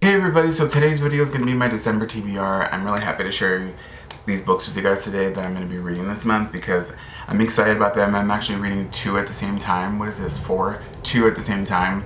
Hey everybody, so today's video is going to be my December TBR. I'm really happy to share these books with you guys today that I'm going to be reading this month because I'm excited about them. I'm actually reading two at the same time. What is this, two at the same time.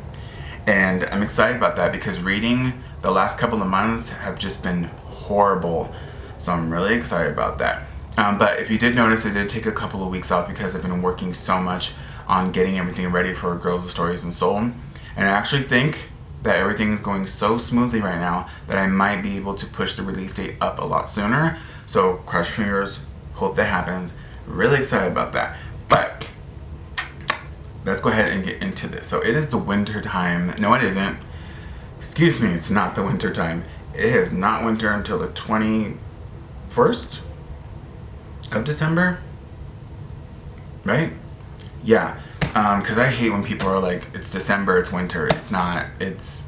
And I'm excited about that because reading the last couple of months have just been horrible. So I'm really excited about that. But if you did notice, I did take a couple of weeks off because I've been working so much on getting everything ready for Girls of Stories and Soul. And I actually think that everything is going so smoothly right now that I might be able to push the release date up a lot sooner. So cross your fingers, hope that happens. Really excited about that. But let's go ahead and get into this. So it is the winter time. No, it isn't. Excuse me, it's not the winter time. It is not winter until the 21st of December, right? Yeah. Because I hate when people are like, it's December, it's winter. It's not. It's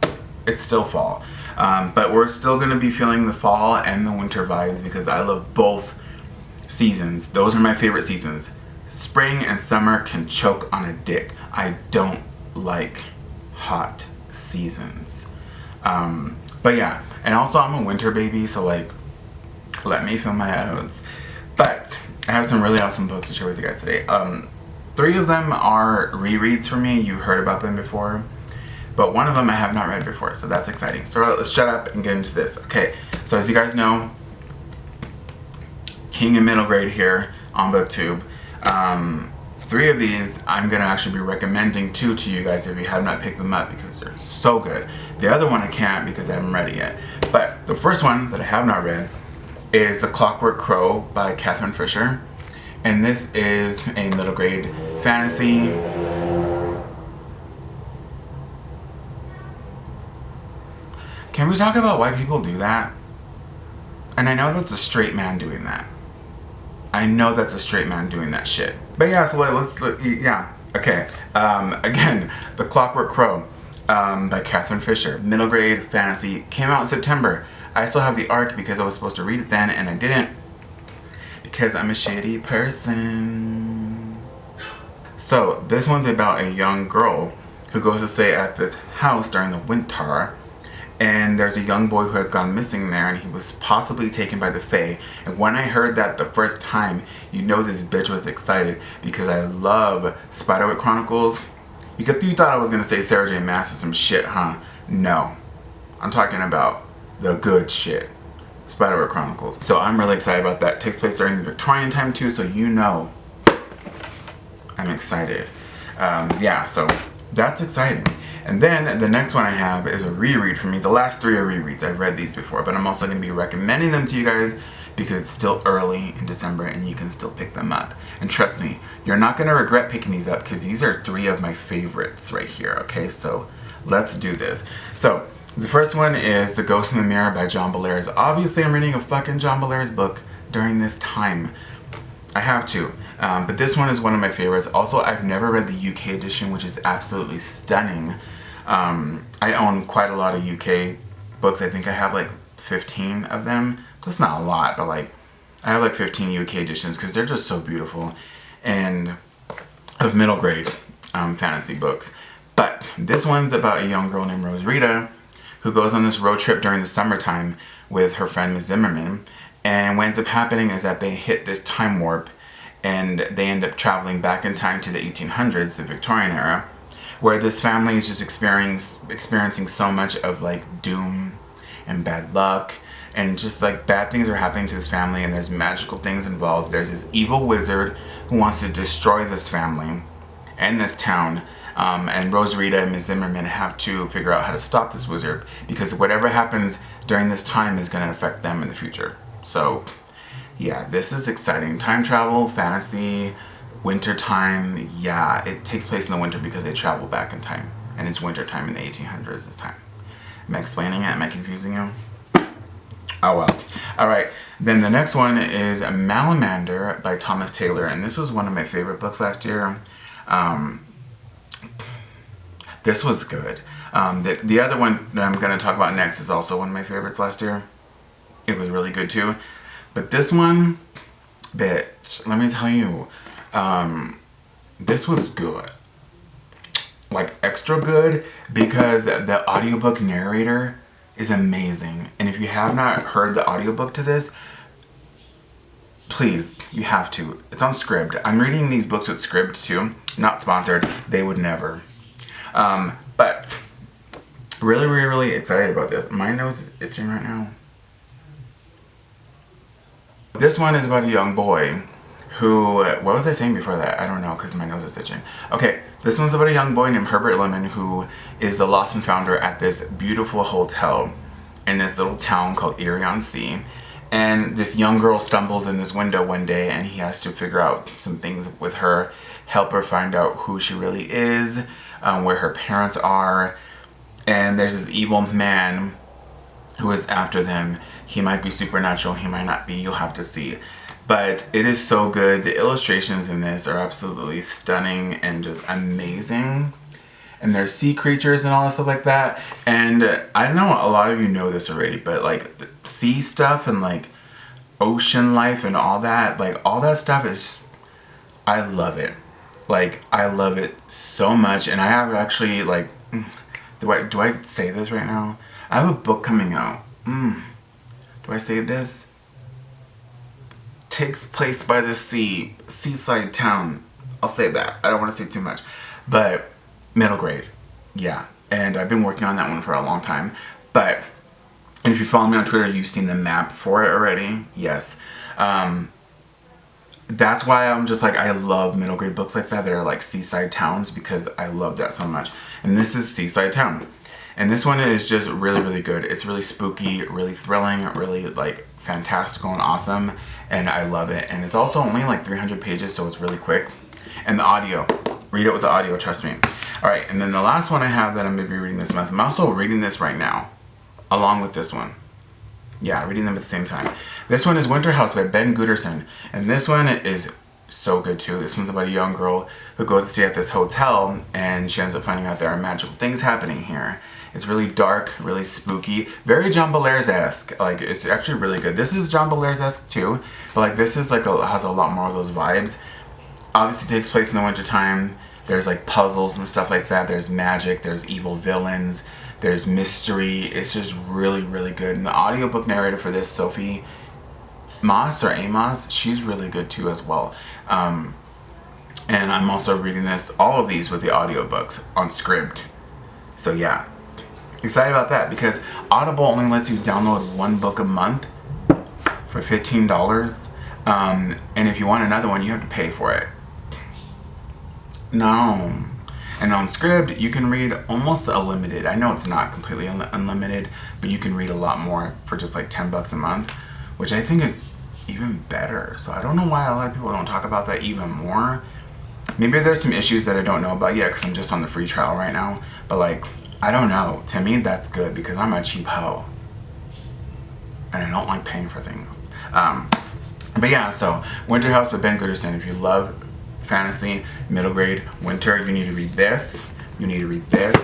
still fall. But we're still going to be feeling the fall and the winter vibes because I love both seasons. Those are my favorite seasons. Spring and summer can choke on a dick. I don't like hot seasons. But yeah, and also I'm a winter baby, so like, let me feel my oats. But I have some really awesome books to share with you guys today. 3 of them are rereads for me. You heard about them before. But one of them I have not read before, so that's exciting. So let's shut up and get into this. Okay, so as you guys know, King and Middle Grade here on BookTube. 3 of these I'm going to actually be recommending 2 to you guys if you have not picked them up because they're so good. The other one I can't because I haven't read it yet. But the first one that I have not read is The Clockwork Crow by Catherine Fisher. And this is a middle grade fantasy. Can we talk about why people do that? And I know that's a straight man doing that. I know that's a straight man doing that shit. But yeah, so yeah, okay. Again, The Clockwork Crow by Catherine Fisher. Middle grade fantasy. Came out in September. I still have the ARC because I was supposed to read it then and I didn't. Because I'm a shitty person. So this one's about a young girl who goes to stay at this house during the winter, and there's a young boy who has gone missing there, and he was possibly taken by the Fae. And when I heard that the first time, you know this bitch was excited because I love Spiderwick Chronicles. You thought I was gonna say Sarah J. Maas or some shit, huh? No, I'm talking about the good shit. Spiderwick Chronicles. So I'm really excited about that. It takes place during the Victorian time too, so you know I'm excited. Yeah, so that's exciting. And then the next one I have is a reread for me. The last 3 are rereads. I've read these before, but I'm also going to be recommending them to you guys because it's still early in December and you can still pick them up. And trust me, you're not going to regret picking these up because these are 3 of my favorites right here. Okay, so let's do this. So the first one is The Ghost in the Mirror by John Bellairs. Obviously, I'm reading a fucking John Bellairs book during this time. I have to. But this one is one of my favorites. Also, I've never read the UK edition, which is absolutely stunning. I own quite a lot of UK books. I think I have like 15 of them. That's not a lot, but like I have like 15 UK editions because they're just so beautiful. And of middle grade fantasy books. But this one's about a young girl named Rosrita who goes on this road trip during the summertime with her friend Ms. Zimmerman. And what ends up happening is that they hit this time warp and they end up traveling back in time to the 1800s, the Victorian era, where this family is just experiencing so much of like doom and bad luck and just like bad things are happening to this family and there's magical things involved. There's this evil wizard who wants to destroy this family and this town. And Rosrita and Ms. Zimmerman have to figure out how to stop this wizard because whatever happens during this time is going to affect them in the future. So yeah, this is exciting. Time travel, fantasy, winter time. Yeah, it takes place in the winter because they travel back in time. And it's winter time in the 1800s this time. Am I explaining it? Am I confusing you? Oh well. Alright, then the next one is Malamander by Thomas Taylor. And this was one of my favorite books last year. This was good. The other one that I'm going to talk about next is also one of my favorites last year. It was really good too. But this one, bitch, let me tell you, this was good. Like extra good because the audiobook narrator is amazing. And if you have not heard the audiobook to this, please, you have to. It's on Scribd. I'm reading these books with Scribd too. Not sponsored. They would never. But really, really, really excited about this. My nose is itching right now. This one is about a young boy who, what was I saying before that? I don't know, because my nose is itching. Okay, this one's about a young boy named Herbert Lemon, who is the lost and founder at this beautiful hotel in this little town called Erie on Sea. And this young girl stumbles in this window one day, and he has to figure out some things with her, help her find out who she really is, where her parents are. And there's this evil man who is after them. He might be supernatural, he might not be, you'll have to see. But it is so good. The illustrations in this are absolutely stunning and just amazing. And there's sea creatures and all that stuff like that. And I know a lot of you know this already, but like the sea stuff and like ocean life and all that stuff is, I love it. Like, I love it so much. And I have actually, like, do I say this right now? I have a book coming out. Do I say this? Takes place by the sea, seaside town. I'll say that. I don't want to say too much. But middle grade. Yeah. And I've been working on that one for a long time. But, and if you follow me on Twitter, you've seen the map for it already. Yes. That's why I'm just like, I love middle grade books like that. They're like seaside towns, because I love that so much. And this is Seaside Town. And this one is just really, really good. It's really spooky, really thrilling, really like fantastical and awesome. And I love it. And it's also only like 300 pages, so it's really quick. And the audio, read it with the audio, trust me. All right, and then the last one I have that I'm gonna be reading this month, I'm also reading this right now, along with this one. Yeah, reading them at the same time. This one is Winter House by Ben Gooderson. And this one is so good too. This one's about a young girl who goes to stay at this hotel, and she ends up finding out there are magical things happening here. It's really dark, really spooky, very John Bellairs-esque. Like, it's actually really good. This is John Bellairs-esque too, but like this is like has a lot more of those vibes. Obviously takes place in the winter time. There's like puzzles and stuff like that. There's magic, there's evil villains, there's mystery. It's just really, really good. And the audiobook narrator for this, Sophie Moss or Amos, she's really good too as well. And I'm also reading all of these with the audiobooks on Scribd. So yeah, excited about that, because Audible only lets you download one book a month for $15. And if you want another one, you have to pay for it. No. And on Scribd, you can read almost unlimited. I know it's not completely unlimited, but you can read a lot more for just like $10 a month, which I think is even better. So I don't know why a lot of people don't talk about that even more. Maybe there's some issues that I don't know about yet, because I'm just on the free trial right now. But like, I don't know. To me, that's good, because I'm a cheap hoe. And I don't like paying for things. But yeah, so Winter House by Ben Gooderson. If you love fantasy, middle grade, winter, you need to read this, you need to read this,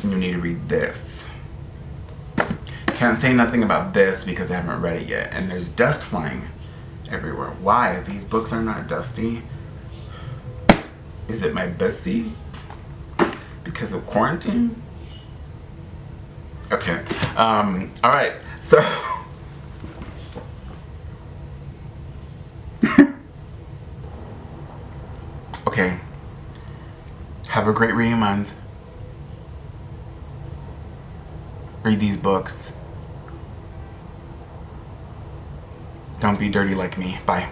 and you need to read this. Can't say nothing about this because I haven't read it yet. And there's dust flying everywhere. Why? These books are not dusty. Is it my bestie? Because of quarantine? Okay. Alright, so okay. Have a great reading month. Read these books. Don't be dirty like me. Bye.